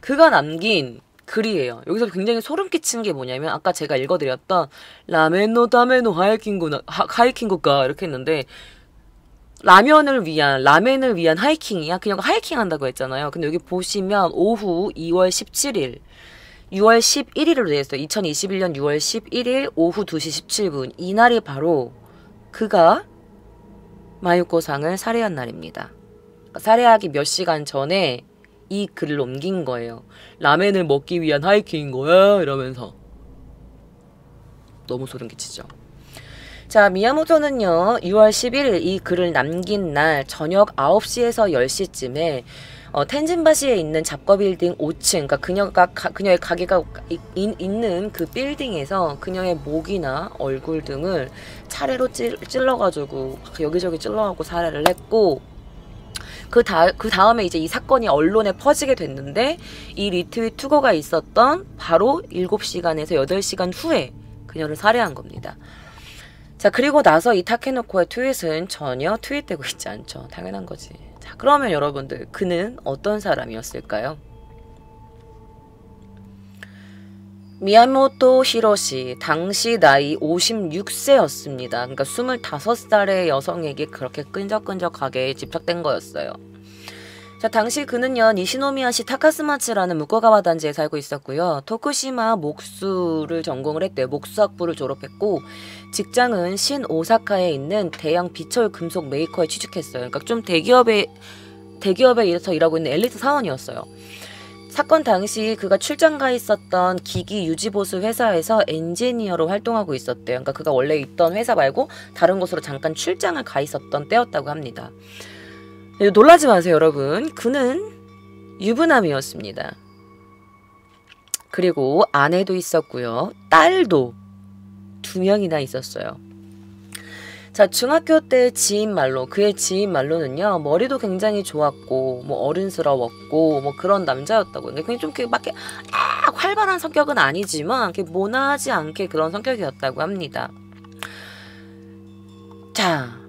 그가 남긴 글이에요. 여기서 굉장히 소름 끼치는 게 뭐냐면 아까 제가 읽어드렸던 라멘노 다메노 하이킹구가 이렇게 했는데 라멘을 위한 하이킹이야. 그냥 하이킹 한다고 했잖아요. 근데 여기 보시면 오후 2월 17일 6월 11일로 되어 있어요. 2021년 6월 11일 오후 2시 17분 이날이 바로 그가 마유코상을 살해한 날입니다. 살해하기 몇 시간 전에 이 글을 옮긴 거예요. 라멘을 먹기 위한 하이킹인 거야 이러면서. 너무 소름 끼치죠. 자, 미야모토는요 6월 11일 이 글을 남긴 날 저녁 9시에서 10시쯤에 텐진바시에 있는 잡거빌딩 5층, 그러니까 그녀의 가게가 있는 그 빌딩에서 그녀의 목이나 얼굴 등을 차례로 찔러가지고 여기저기 찔러가고 살해를 했고, 그 다음에 이제 이 사건이 언론에 퍼지게 됐는데 이 리트윗 투고가 있었던 바로 7시간에서 8시간 후에 그녀를 살해한 겁니다. 자, 그리고 나서 이 타케노코의 트윗은 전혀 트윗되고 있지 않죠. 당연한 거지. 자, 그러면 여러분들 그는 어떤 사람이었을까요? 미야모토 히로시 당시 나이 56세였습니다. 그러니까 25살의 여성에게 그렇게 끈적끈적하게 집착된 거였어요. 자, 당시 그는요 니시노미야시 타카스마츠라는 무코가와 단지에 살고 있었고요. 토쿠시마 목수를 전공을 했대요. 목수학부를 졸업했고 직장은 신오사카에 있는 대형 비철 금속 메이커에 취직했어요. 그러니까 좀 대기업에서 일하고 있는 엘리트 사원이었어요. 사건 당시 그가 출장 가 있었던 기기 유지보수 회사에서 엔지니어로 활동하고 있었대요. 그러니까 그가 원래 있던 회사 말고 다른 곳으로 잠깐 출장을 가 있었던 때였다고 합니다. 놀라지 마세요, 여러분. 그는 유부남이었습니다. 그리고 아내도 있었고요. 딸도 2명이나 있었어요. 자, 중학교 때 그의 지인 말로는요, 머리도 굉장히 좋았고, 뭐 어른스러웠고, 뭐 그런 남자였다고. 그냥 좀 이렇게 막 활발한 성격은 아니지만, 이렇게 모나하지 않게 그런 성격이었다고 합니다. 자,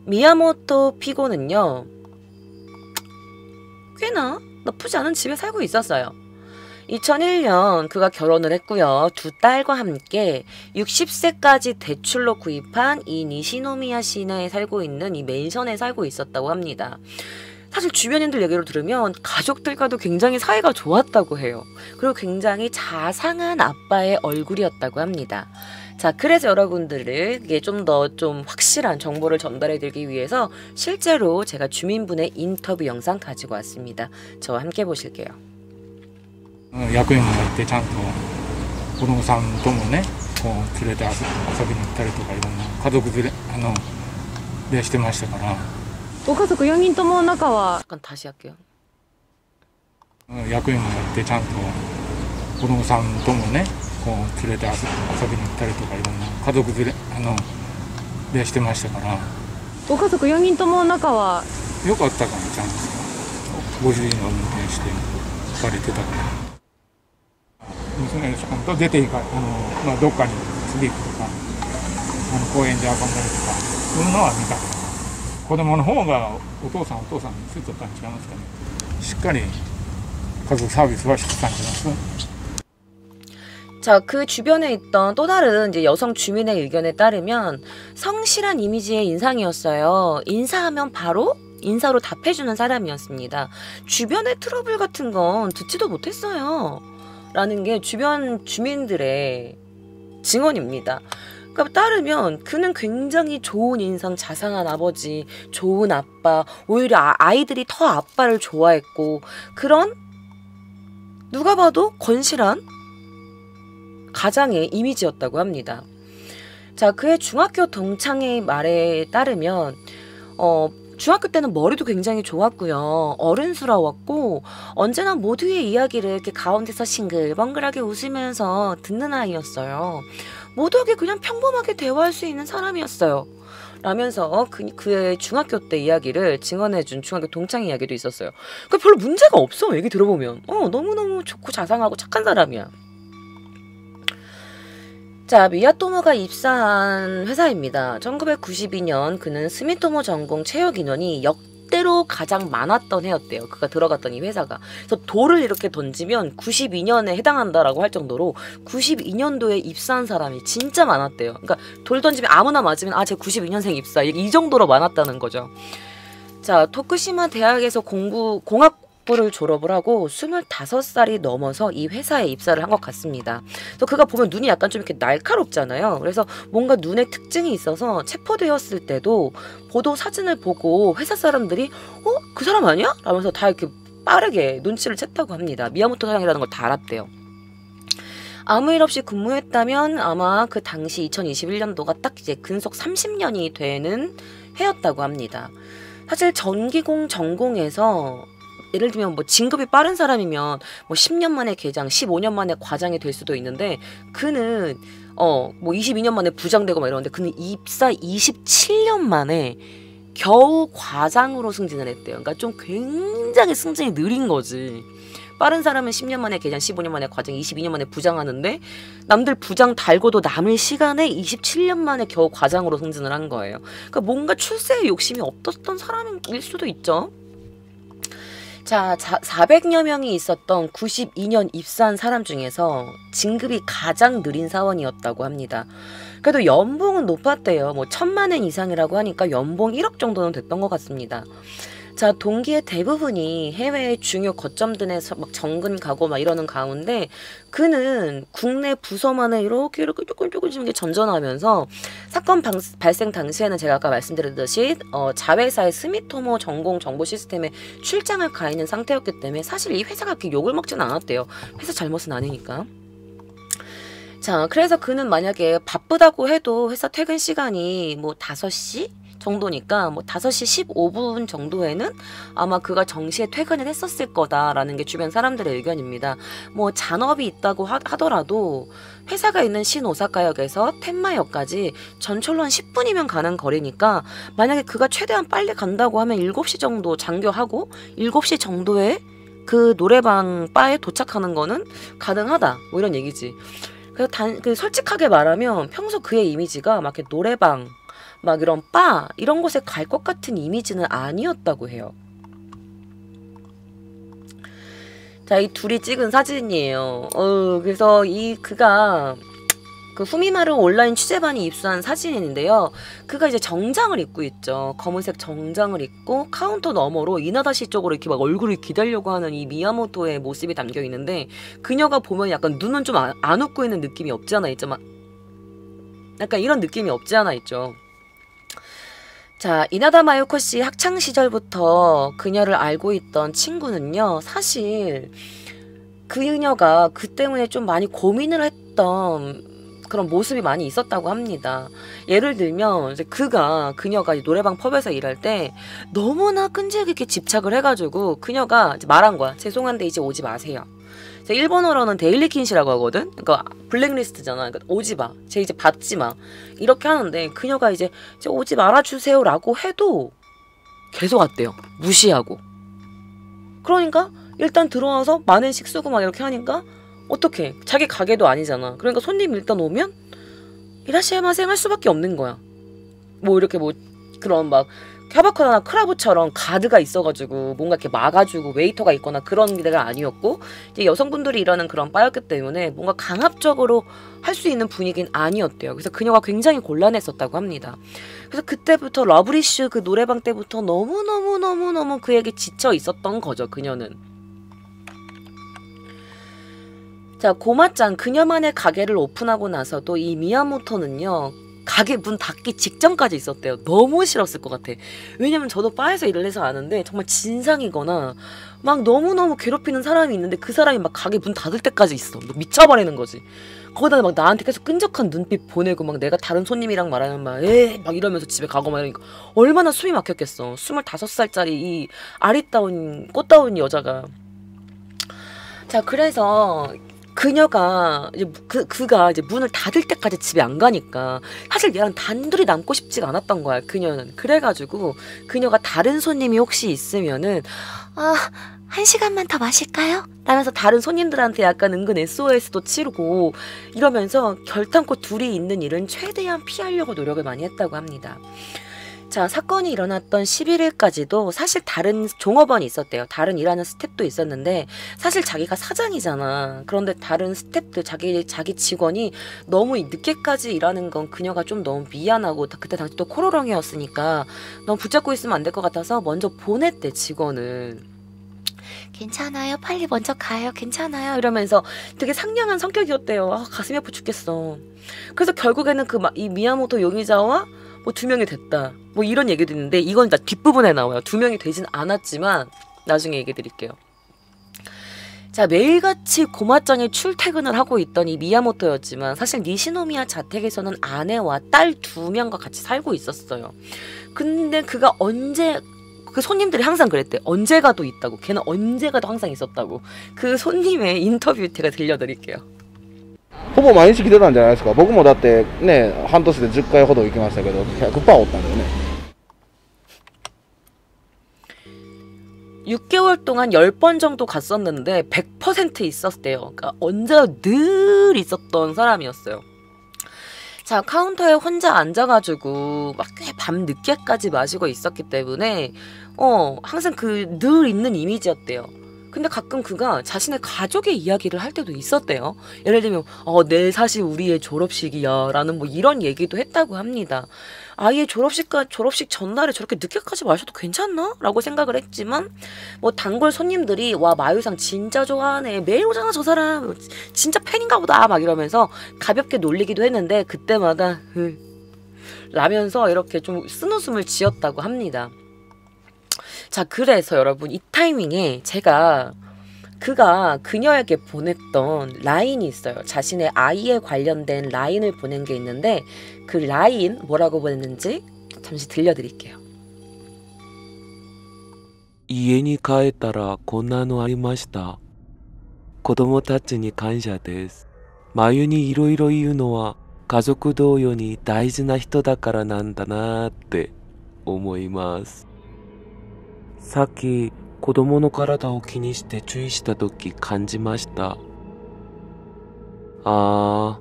미야모토 피고는요, 꽤나 나쁘지 않은 집에 살고 있었어요. 2001년 그가 결혼을 했고요. 2딸과 함께 60세까지 대출로 구입한 이 니시노미야 시내에 살고 있는 이 맨션에 살고 있었다고 합니다. 사실 주변인들 얘기를 들으면 가족들과도 굉장히 사이가 좋았다고 해요. 그리고 굉장히 자상한 아빠의 얼굴이었다고 합니다. 자, 그래서 여러분들에게 좀 더 좀 확실한 정보를 전달해 드리기 위해서 실제로 제가 주민분의 인터뷰 영상 가지고 왔습니다. 저와 함께 보실게요. 役員もいてちゃんと子供さんともねこう連れて遊びに行ったりとかいろんな家族連れでしてましたから。ご家族4人とも仲は 잠깐 다시 할게요. 役員もいてちゃんと子供さんともねこう連れて遊びに行ったりとかいろんな家族連れでしてましたから。ご家族4人とも仲はよかったかなちゃんとご主人が運転して行かれてたから。娘さんと出ていかどっかに次行くとか公園で遊んだりとかそういうのは見たけど子供の方がお父さんについてたん違いますかね。しっかり家族サービスはしてたんじゃないですか。 자, 그 주변에 있던 또 다른 이제 여성 주민의 의견에 따르면 성실한 이미지의 인상이었어요. 인사하면 바로 인사로 답해주는 사람이었습니다. 주변의 트러블 같은 건 듣지도 못했어요. 라는 게 주변 주민들의 증언입니다. 그러니까 따르면 그는 굉장히 좋은 인상, 자상한 아버지, 좋은 아빠, 오히려 아이들이 더 아빠를 좋아했고 그런 누가 봐도 건실한 가장의 이미지였다고 합니다. 자, 그의 중학교 동창의 말에 따르면 중학교 때는 머리도 굉장히 좋았고요. 어른스러웠고 언제나 모두의 이야기를 이렇게 가운데서 싱글벙글하게 웃으면서 듣는 아이였어요. 모두에게 그냥 평범하게 대화할 수 있는 사람이었어요. 라면서 그의 중학교 때 이야기를 증언해준 중학교 동창 이야기도 있었어요. 그 별로 문제가 없어. 얘기 들어보면 너무너무 좋고 자상하고 착한 사람이야. 자, 미야토모가 입사한 회사입니다. 1992년 그는 스미토모 전공 채용 인원이 역대로 가장 많았던 해였대요. 그가 들어갔던 이 회사가. 그래서 돌을 이렇게 던지면 92년에 해당한다라고 할 정도로 92년도에 입사한 사람이 진짜 많았대요. 그러니까 돌 던지면 아무나 맞으면 쟤 92년생 입사 이 정도로 많았다는 거죠. 자, 토쿠시마 대학에서 공학부를 졸업을 하고 25살이 넘어서 이 회사에 입사를 한 것 같습니다. 그래서 그가 보면 눈이 약간 좀 이렇게 날카롭잖아요. 그래서 뭔가 눈에 특징이 있어서 체포되었을 때도 보도 사진을 보고 회사 사람들이 그 사람 아니야? 라면서 다 이렇게 빠르게 눈치를 챘다고 합니다. 미야모토 사장이라는 걸 다 알았대요. 아무 일 없이 근무했다면 아마 그 당시 2021년도가 딱 이제 근속 30년이 되는 해였다고 합니다. 사실 전기공 전공에서 예를 들면 뭐 진급이 빠른 사람이면 뭐 10년 만에 계장, 15년 만에 과장이 될 수도 있는데 그는 뭐 22년 만에 부장되고 막 이러는데 그는 입사 27년 만에 겨우 과장으로 승진을 했대요. 그러니까 좀 굉장히 승진이 느린 거지. 빠른 사람은 10년 만에 계장, 15년 만에 과장, 22년 만에 부장하는데 남들 부장 달고도 남을 시간에 27년 만에 겨우 과장으로 승진을 한 거예요. 그러니까 뭔가 출세에 욕심이 없었던 사람일 수도 있죠. 자, 400여 명이 있었던 92년 입사한 사람 중에서 진급이 가장 느린 사원이었다고 합니다. 그래도 연봉은 높았대요. 뭐 1000만 엔 이상이라고 하니까 연봉 1억 정도는 됐던 것 같습니다. 자, 동기의 대부분이 해외의 중요 거점들에서 막 정근 가고 막 이러는 가운데 그는 국내 부서만을 이렇게 조금씩 전전하면서 사건 발생 당시에는 제가 아까 말씀드렸듯이 자회사의 스미토모 전공 정보 시스템에 출장을 가 있는 상태였기 때문에 사실 이 회사가 그렇게 욕을 먹지는 않았대요. 회사 잘못은 아니니까. 자, 그래서 그는 만약에 바쁘다고 해도 회사 퇴근 시간이 뭐 5시? 정도니까 뭐 5시 15분 정도에는 아마 그가 정시에 퇴근을 했었을 거다라는 게 주변 사람들의 의견입니다. 뭐 잔업이 있다고 하더라도 회사가 있는 신오사카역에서 텐마역까지 전철로 한 10분이면 가는 거리니까 만약에 그가 최대한 빨리 간다고 하면 7시 정도 장교하고 7시 정도에 그 노래방 바에 도착하는 거는 가능하다 뭐 이런 얘기지. 그래서 솔직하게 말하면 평소 그의 이미지가 막 이렇게 노래방 막 이런 바 이런 곳에 갈 것 같은 이미지는 아니었다고 해요. 자, 이 둘이 찍은 사진이에요. 그래서 그가 그 후미마루 온라인 취재반이 입수한 사진인데요. 그가 이제 정장을 입고 있죠. 검은색 정장을 입고 카운터 너머로 이나다시 쪽으로 이렇게 막 얼굴을 기대려고 하는 이 미야모토의 모습이 담겨 있는데 그녀가 보면 약간 눈은 좀 안 웃고 있는 느낌이 없지 않아 있죠. 막 약간 이런 느낌이 없지 않아 있죠. 자, 이나다 마요코 씨 학창 시절부터 그녀를 알고 있던 친구는요, 사실 그녀가 그 때문에 좀 많이 고민을 했던 그런 모습이 많이 있었다고 합니다. 예를 들면 이제 그녀가 노래방 펍에서 일할 때 너무나 끈질기게 집착을 해가지고 그녀가 이제 말한 거야. 죄송한데 이제 오지 마세요. 일본어로는 데일리 킨시라고 하거든. 그러니까 블랙리스트잖아. 그러니까 오지 마. 쟤 이제 받지 마. 이렇게 하는데 그녀가 이제 오지 말아주세요라고 해도 계속 왔대요. 무시하고. 그러니까 일단 들어와서 많은 식수고 막 이렇게 하니까 어떡해. 자기 가게도 아니잖아. 그러니까 손님 일단 오면 이라시마생 할 수밖에 없는 거야. 뭐 이렇게 뭐 그런 막 캬바카나 크라브처럼 가드가 있어가지고 뭔가 이렇게 막아주고 웨이터가 있거나 그런 데가 아니었고, 이제 여성분들이 일하는 그런 바였기 때문에 뭔가 강압적으로 할 수 있는 분위기는 아니었대요. 그래서 그녀가 굉장히 곤란했었다고 합니다. 그래서 그때부터 러브리슈 그 노래방 때부터 너무너무너무너무 그에게 지쳐 있었던 거죠, 그녀는. 자, 고마짱 그녀만의 가게를 오픈하고 나서도 이 미야모토는요, 가게 문 닫기 직전까지 있었대요. 너무 싫었을 것 같아. 왜냐면 저도 바에서 일을 해서 아는데 정말 진상이거나 막 너무너무 괴롭히는 사람이 있는데 그 사람이 막 가게 문 닫을 때까지 있어. 미쳐버리는 거지. 거기다 막 나한테 계속 끈적한 눈빛 보내고 막 내가 다른 손님이랑 말하면 막 막 이러면서 집에 가고 막 이러니까 얼마나 숨이 막혔겠어. 25살짜리 이 아리따운 꽃다운 여자가. 자, 그래서 그녀가 이제 그가 이제 문을 닫을 때까지 집에 안 가니까 사실 얘랑 단둘이 남고 싶지가 않았던 거야, 그녀는. 그래가지고 그녀가 다른 손님이 혹시 있으면은 한 시간만 더 마실까요? 라면서 다른 손님들한테 약간 은근 SOS도 치르고 이러면서 결탄코 둘이 있는 일은 최대한 피하려고 노력을 많이 했다고 합니다. 자, 사건이 일어났던 11일까지도 사실 다른 종업원이 있었대요. 다른 일하는 스태프도 있었는데 사실 자기가 사장이잖아. 그런데 다른 스태프들, 자기 직원이 너무 늦게까지 일하는 건 그녀가 좀 너무 미안하고 그때 당시 또 코로롱이었으니까 너무 붙잡고 있으면 안 될 것 같아서 먼저 보냈대, 직원을. 괜찮아요. 빨리 먼저 가요. 괜찮아요. 이러면서 되게 상냥한 성격이었대요. 가슴이 아파 죽겠어. 그래서 결국에는 이 미야모토 용의자와 뭐 2명이 됐다. 뭐 이런 얘기도 있는데 이건 다 뒷부분에 나와요. 2명이 되진 않았지만 나중에 얘기 드릴게요. 자, 매일같이 고마짱이 출퇴근을 하고 있던 이 미야모토였지만 사실 니시노미야 자택에서는 아내와 딸 2명과 같이 살고 있었어요. 근데 그가 그 손님들이 항상 그랬대. 언제 가도 있다고. 걔는 언제 가도 항상 있었다고. 그 손님의 인터뷰 제가 들려드릴게요. ほぼ毎日来てたんじゃないですか。僕もだってね、半年で10回ほど行きましたけど、100% おったんだよね。 6개월 동안 10번 정도 갔었는데 100% 있었대요. 그러니까 언제나 늘 있었던 사람이었어요. 자, 카운터에 혼자 앉아가지고 막 꽤 밤 늦게까지 마시고 있었기 때문에 항상 늘 있는 이미지였대요. 근데 가끔 그가 자신의 가족의 이야기를 할 때도 있었대요. 예를 들면 내일 사실 우리의 졸업식이야 라는 뭐 이런 얘기도 했다고 합니다. 아예 졸업식 전날에 저렇게 늦게까지 마셔도 괜찮나? 라고 생각을 했지만 뭐 단골 손님들이 와, 마유상 진짜 좋아하네. 매일 오잖아 저 사람. 진짜 팬인가 보다. 막 이러면서 가볍게 놀리기도 했는데 그때마다 라면서 이렇게 좀 쓴웃음을 지었다고 합니다. 자, 그래서 여러분 이 타이밍에 그가 그녀에게 보냈던 라인이 있어요. 자신의 아이에 관련된 라인을 보낸 게 있는데 그 라인 뭐라고 보냈는지 잠시 들려드릴게요. 家に帰ったらこんなのありました。子供たちに感謝です。まゆにいろいろ言うのは家族同様に大事な人だからなんだなって思います。さっき子供の体を気にして注意したとき感じました。も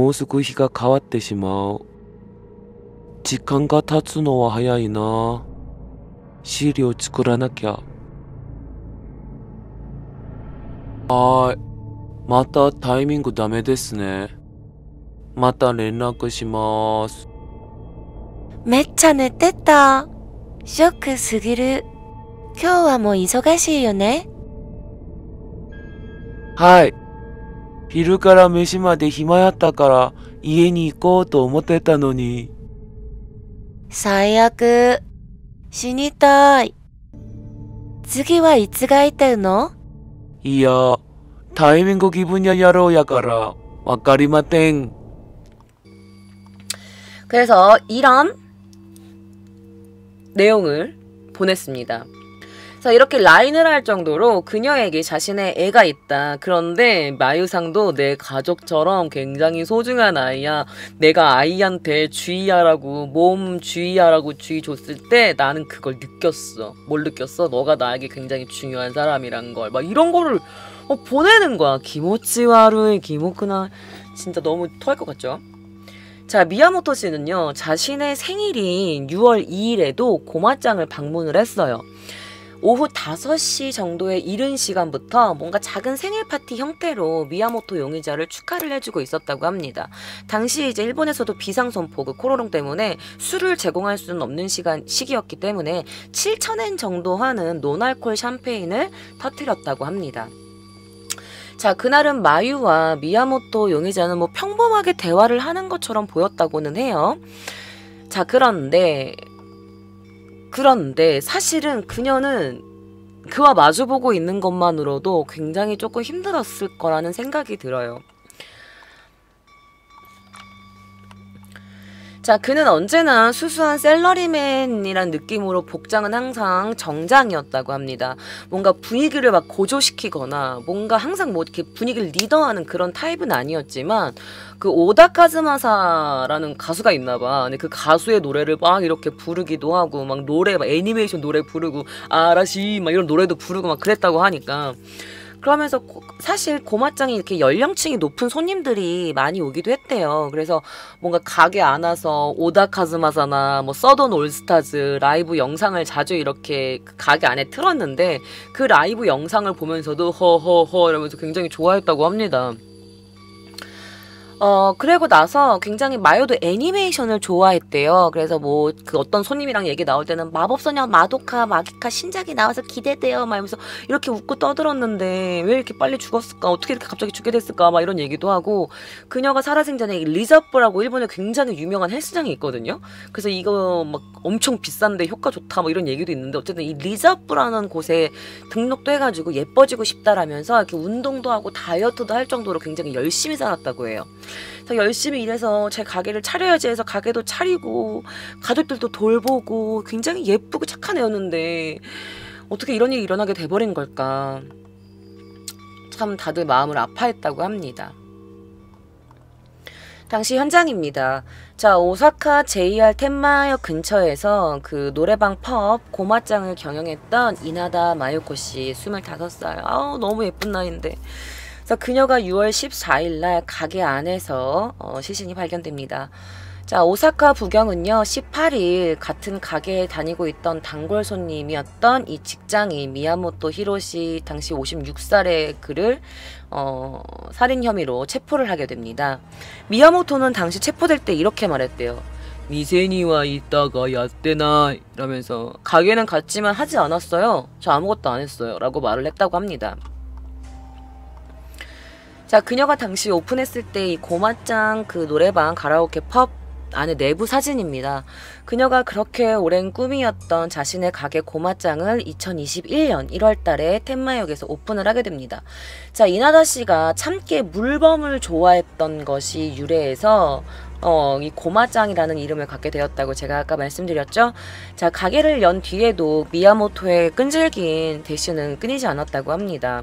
うすぐ日が変わってしまう。時間が経つのは早いな。資料作らなきゃ。またタイミングダメですね。また連絡します。めっちゃ寝てた。ショックすぎる。今日はもう忙しいよね。はい。昼から飯まで暇やったから家に行こうと思ってたのに。最悪。死にたい。次はいつがいてるの？いや、タイミング気分ややろうやからわかりません。 그래서 이런 내용을 보냈습니다. 자, 이렇게 라인을 할 정도로 그녀에게 자신의 애가 있다. 그런데 마유상도 내 가족처럼 굉장히 소중한 아이야. 내가 아이한테 주의하라고, 몸 주의하라고 주의 줬을 때 나는 그걸 느꼈어. 뭘 느꼈어? 너가 나에게 굉장히 중요한 사람이란 걸. 막 이런 거를 보내는 거야. 기모치와루의 기모크나. 진짜 너무 토할 것 같죠? 자, 미야모토 씨는요, 자신의 생일인 6월 2일에도 고마장을 방문을 했어요. 오후 5시 정도의 이른 시간부터 뭔가 작은 생일 파티 형태로 미야모토 용의자를 축하를 해주고 있었다고 합니다. 당시 이제 일본에서도 비상선포, 코로나 때문에 술을 제공할 수는 없는 시기였기 때문에 7,000엔 정도 하는 노알콜 샴페인을 터뜨렸다고 합니다. 자, 그날은 마유와 미야모토 용의자는 뭐 평범하게 대화를 하는 것처럼 보였다고는 해요. 자, 그런데 사실은 그녀는 그와 마주보고 있는 것만으로도 굉장히 조금 힘들었을 거라는 생각이 들어요. 자, 그는 언제나 수수한 셀러리맨이란 느낌으로 복장은 항상 정장이었다고 합니다. 뭔가 분위기를 막 고조시키거나 뭔가 항상 뭐 이렇게 분위기를 리더하는 그런 타입은 아니었지만 그 오다 카즈마사라는 가수가 있나봐. 근데 그 가수의 노래를 막 이렇게 부르기도 하고 막 노래 막 애니메이션 노래 부르고 아라시 막 이런 노래도 부르고 막 그랬다고 하니까 그러면서 사실 고마장이 이렇게 연령층이 높은 손님들이 많이 오기도 했대요. 그래서 뭔가 가게 안와서 오다카즈마사나 뭐 서던 올스타즈 라이브 영상을 자주 이렇게 가게 안에 틀었는데 그 라이브 영상을 보면서도 허허허 이러면서 굉장히 좋아했다고 합니다. 그리고 나서 굉장히 마요도 애니메이션을 좋아했대요. 그래서 뭐 그 어떤 손님이랑 얘기 나올 때는 마법소녀 마도카 마기카 신작이 나와서 기대돼요 막 이러면서 이렇게 웃고 떠들었는데 왜 이렇게 빨리 죽었을까? 어떻게 이렇게 갑자기 죽게 됐을까? 막 이런 얘기도 하고 그녀가 살아생전에 리자프라고 일본에 굉장히 유명한 헬스장이 있거든요. 그래서 이거 막 엄청 비싼데 효과 좋다 뭐 이런 얘기도 있는데 어쨌든 이 리자프라는 곳에 등록도 해가지고 예뻐지고 싶다라면서 이렇게 운동도 하고 다이어트도 할 정도로 굉장히 열심히 살았다고 해요. 그래서 열심히 일해서 제 가게를 차려야지 해서 가게도 차리고 가족들도 돌보고 굉장히 예쁘고 착한 애였는데 어떻게 이런 일이 일어나게 돼버린 걸까. 참 다들 마음을 아파했다고 합니다. 당시 현장입니다. 자, 오사카 JR 텐마역 근처에서 그 노래방 펍 고마장을 경영했던 이나다 마유코 씨 25살. 아우 너무 예쁜 나이인데. 그래서 그녀가 6월 14일 날 가게 안에서 시신이 발견됩니다. 자, 오사카 부경은요 18일 같은 가게에 다니고 있던 단골 손님이었던 이 직장인 미야모토 히로시 당시 56살의 그를 살인 혐의로 체포를 하게 됩니다. 미야모토는 당시 체포될 때 이렇게 말했대요. 미세니와 있다가 야떼나 이러면서 가게는 갔지만 하지 않았어요. 저 아무것도 안 했어요 라고 말을 했다고 합니다. 자, 그녀가 당시 오픈했을 때 이 고마짱 그 노래방 가라오케 펍 안에 내부 사진입니다. 그녀가 그렇게 오랜 꿈이었던 자신의 가게 고마짱을 2021년 1월달에 텐마역에서 오픈을 하게 됩니다. 자, 이나다 씨가 참깨 물범을 좋아했던 것이 유래해서 이 고마짱이라는 이름을 갖게 되었다고 제가 아까 말씀드렸죠. 자, 가게를 연 뒤에도 미야모토의 끈질긴 대시는 끊이지 않았다고 합니다.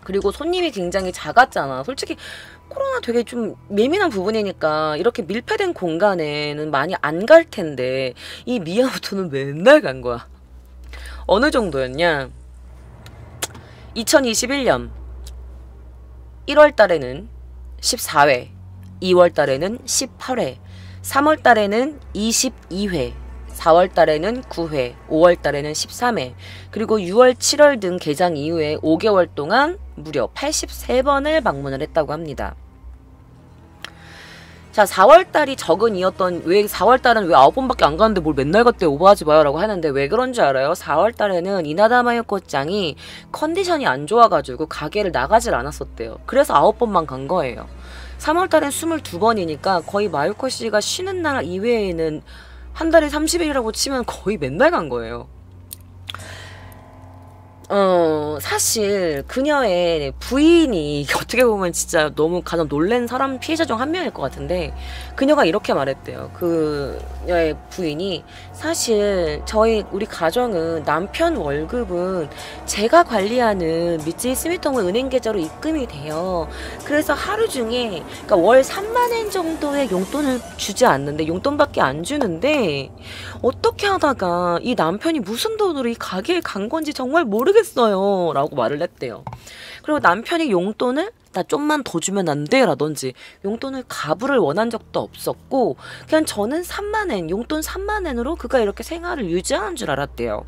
그리고 손님이 굉장히 작았잖아. 솔직히 코로나 되게 좀 예민한 부분이니까 이렇게 밀폐된 공간에는 많이 안 갈 텐데 이 미야모토는 맨날 간 거야. 어느 정도였냐? 2021년 1월 달에는 14회, 2월 달에는 18회, 3월 달에는 22회, 4월 달에는 9회, 5월 달에는 13회, 그리고 6월, 7월 등 개장 이후에 5개월 동안 무려 83번을 방문을 했다고 합니다. 자, 4월달이 적은이었던, 왜 4월달은 왜 9번밖에 안 가는데 뭘 맨날 갔대 오버하지 마요 라고 하는데 왜 그런지 알아요? 4월달에는 이나다 마요코짱이 컨디션이 안 좋아가지고 가게를 나가질 않았었대요. 그래서 9번만 간 거예요. 3월달엔 22번이니까 거의 마요코 씨가 쉬는 날 이외에는 한 달에 30일이라고 치면 거의 맨날 간 거예요. 사실 그녀의 부인이 우떻게 보면 진짜 너무 가장 놀란 사람 피해자 중 한 명일 것 같은데, 그녀가 이렇게 말했대요. 그녀의 부인이 사실 우리 가정은 남편 월급은 제가 관리하는 미쯔이 스미토모 은행 계좌로 입금이 돼요. 그래서 하루 중에 그러니까 월 3만엔 정도의 용돈을 주지 않는데, 용돈밖에 안 주는데 어떻게 하다가 이 남편이 무슨 돈으로 이 가게에 간 건지 정말 모르겠어요 라고 말을 했대요. 그리고 남편이 용돈을 나 좀만 더 주면 안 돼? 라든지 용돈을 가부를 원한 적도 없었고, 그냥 저는 3만엔, 용돈 3만엔으로 그가 이렇게 생활을 유지하는 줄 알았대요.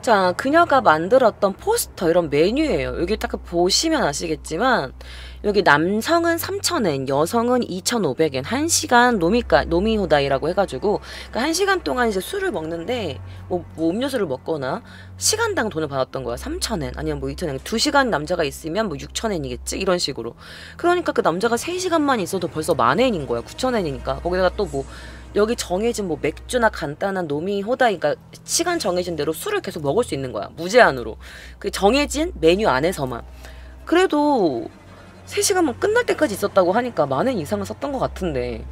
자, 그녀가 만들었던 포스터, 이런 메뉴예요. 여기 딱 보시면 아시겠지만 여기 남성은 3,000엔, 여성은 2,500엔, 1시간 노미호다이라고 해가지고, 그러니까 1시간 동안 이제 술을 먹는데, 뭐 음료수를 먹거나, 시간당 돈을 받았던 거야. 3,000엔, 아니면 뭐 2,000엔. 2시간 남자가 있으면 뭐 6,000엔이겠지? 이런 식으로. 그러니까 그 남자가 3시간만 있어도 벌써 10,000엔인 거야. 9,000엔이니까. 거기다가 또 뭐, 여기 정해진 뭐 맥주나 간단한 노미호다이가 시간 정해진 대로 술을 계속 먹을 수 있는 거야. 무제한으로. 그 정해진 메뉴 안에서만. 그래도 3시간만 끝날 때까지 있었다고 하니까 10,000엔 이상은 썼던 것 같은데,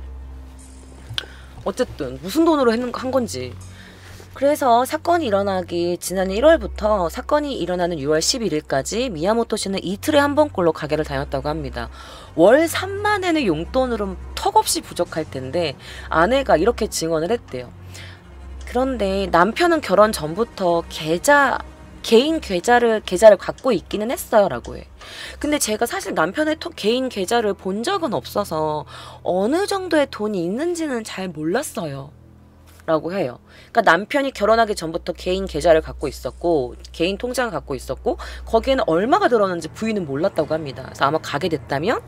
어쨌든 무슨 돈으로 한 건지. 그래서 사건이 일어나기 지난 1월부터 사건이 일어나는 6월 11일까지 미야모토 씨는 이틀에 한 번꼴로 가게를 다녔다고 합니다. 월 3만엔의 용돈으로는 턱없이 부족할 텐데 아내가 이렇게 증언을 했대요. 그런데 남편은 결혼 전부터 개인 계좌를 갖고 있기는 했어요 라고 해. 근데 제가 사실 남편의 개인 계좌를 본 적은 없어서 어느 정도의 돈이 있는지는 잘 몰랐어요 라고 해요. 그러니까 남편이 결혼하기 전부터 개인 계좌를 갖고 있었고, 개인 통장을 갖고 있었고, 거기에는 얼마가 들었는지 부인은 몰랐다고 합니다. 그래서 아마 가게 됐다면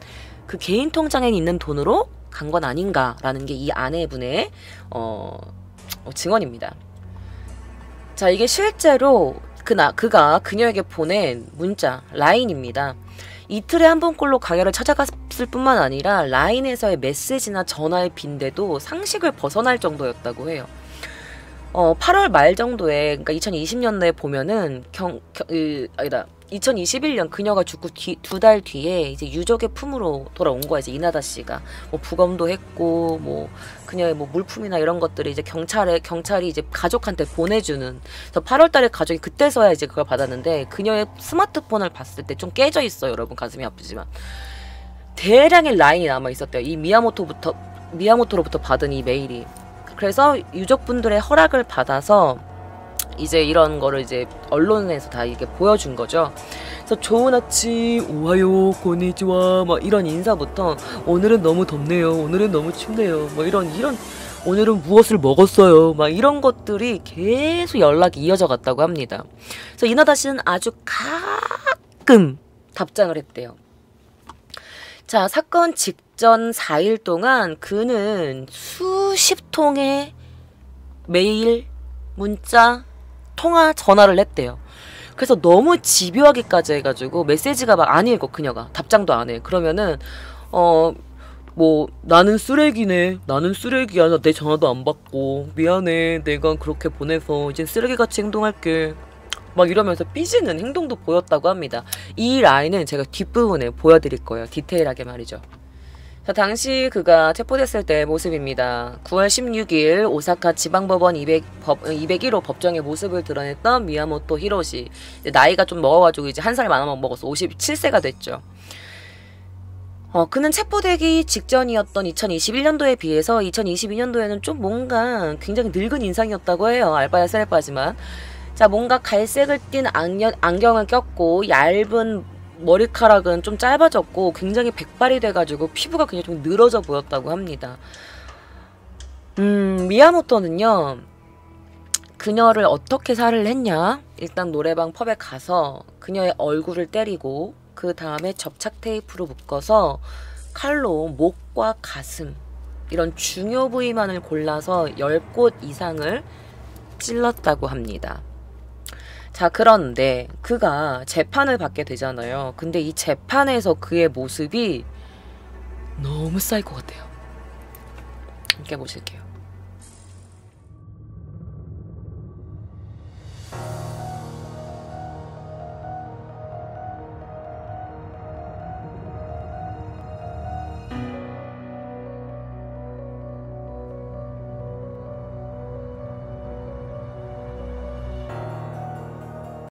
그 개인 통장에 있는 돈으로 간 건 아닌가라는 게 이 아내분의 증언입니다. 자, 이게 실제로 그가 그녀에게 보낸 문자, 라인입니다. 이틀에 한 번꼴로 가게를 찾아갔을 뿐만 아니라 라인에서의 메시지나 전화의 빈대도 상식을 벗어날 정도였다고 해요. 8월 말 정도에, 그러니까 2020년도에 보면은 2021년 그녀가 죽고 2달 뒤에 이제 유족의 품으로 돌아온 거야. 이제 이나다 씨가 뭐 부검도 했고, 뭐 그녀의 뭐 물품이나 이런 것들이 이제 경찰이 이제 가족한테 보내주는. 그래서 8월달에 가족이 그때서야 이제 그걸 받았는데, 그녀의 스마트폰을 봤을 때 좀 깨져 있어요. 여러분, 가슴이 아프지만 대량의 라인이 남아 있었대요. 이 미야모토로부터 받은 이 메일이. 그래서 유족분들의 허락을 받아서 이제 이런 거를 이제 언론에서 다 이게 보여준 거죠. 그래서 좋은 아침, 오하요, 고니치와 막 이런 인사부터, 오늘은 너무 덥네요, 오늘은 너무 춥네요, 뭐 이런 오늘은 무엇을 먹었어요, 막 이런 것들이 계속 연락이 이어져 갔다고 합니다. 그래서 이나다 씨는 아주 가끔 답장을 했대요. 자, 사건 직전 4일 동안 그는 수십 통의 메일, 문자, 통화, 전화를 했대요. 그래서 너무 집요하기까지 해가지고 메시지가 막 안 읽어, 그녀가. 답장도 안 해. 그러면은 뭐 나는 쓰레기네, 나는 쓰레기야, 내 전화도 안 받고 미안해, 내가 그렇게 보내서 이제 쓰레기같이 행동할게, 막 이러면서 삐지는 행동도 보였다고 합니다. 이 라인은 제가 뒷부분에 보여드릴 거예요. 디테일하게 말이죠. 자, 당시 그가 체포됐을 때 모습입니다. 9월 16일 오사카 지방법원 201호 법정의 모습을 드러냈던 미야모토 히로시. 나이가 좀 먹어가지고 이제 한 살 많아 먹어서 57세가 됐죠. 그는 체포되기 직전이었던 2021년도에 비해서 2022년도에는 좀 뭔가 굉장히 늙은 인상이었다고 해요. 알바야 셀바지만. 자, 뭔가 갈색을 띤 안경을 꼈고, 얇은 머리카락은 좀 짧아졌고, 굉장히 백발이 돼가지고 피부가 굉장히 좀 늘어져 보였다고 합니다. 미야모토는요, 그녀를 어떻게 살해를 했냐? 일단 노래방 펍에 가서 그녀의 얼굴을 때리고, 그 다음에 접착 테이프로 묶어서 칼로 목과 가슴 이런 중요 부위만을 골라서 10곳 이상을 찔렀다고 합니다. 자, 그런데 그가 재판을 받게 되잖아요. 근데 이 재판에서 그의 모습이 너무 쌀 것 같아요. 함께 보실게요.